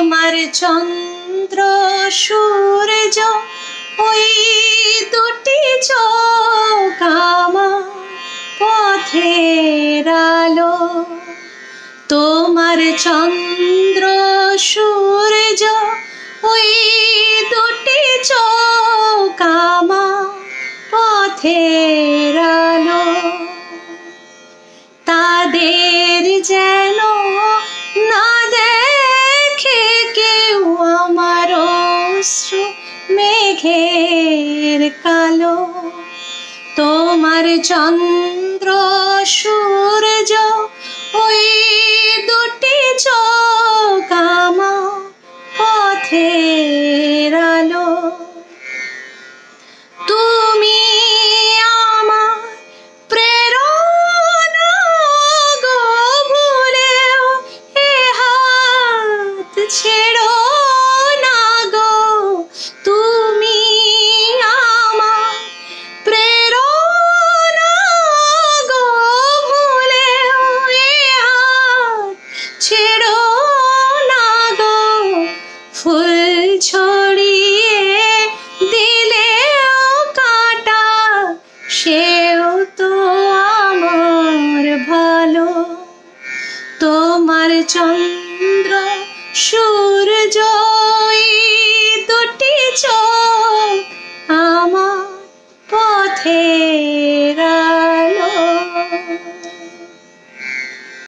তোমার চন্দ্র সূর্য ওই দুটি চোখ আমার পথের আলো। তোমার চন্দ্র সূর্য ওই দুটি চোখ আমার পথের আলো। তাদের যেন না দেখে কেউ আমার অশ্রু মেঘের কালো। তোমার চন্দ্র সূর্য ওই দুটি চোখ আমার পথের আলো। তুমি আমার প্রেরণা গো, ভুলেও এ হাত ছেড়ো না গো। তুমি আমার প্রেরণা গো, ভুলেও এ হাত ছেড়ো না গো। ফুল ছড়িয়ে দিলেও কাঁটা, সেও তো আমার ভালো। তোমার চন্দ্র সূর্য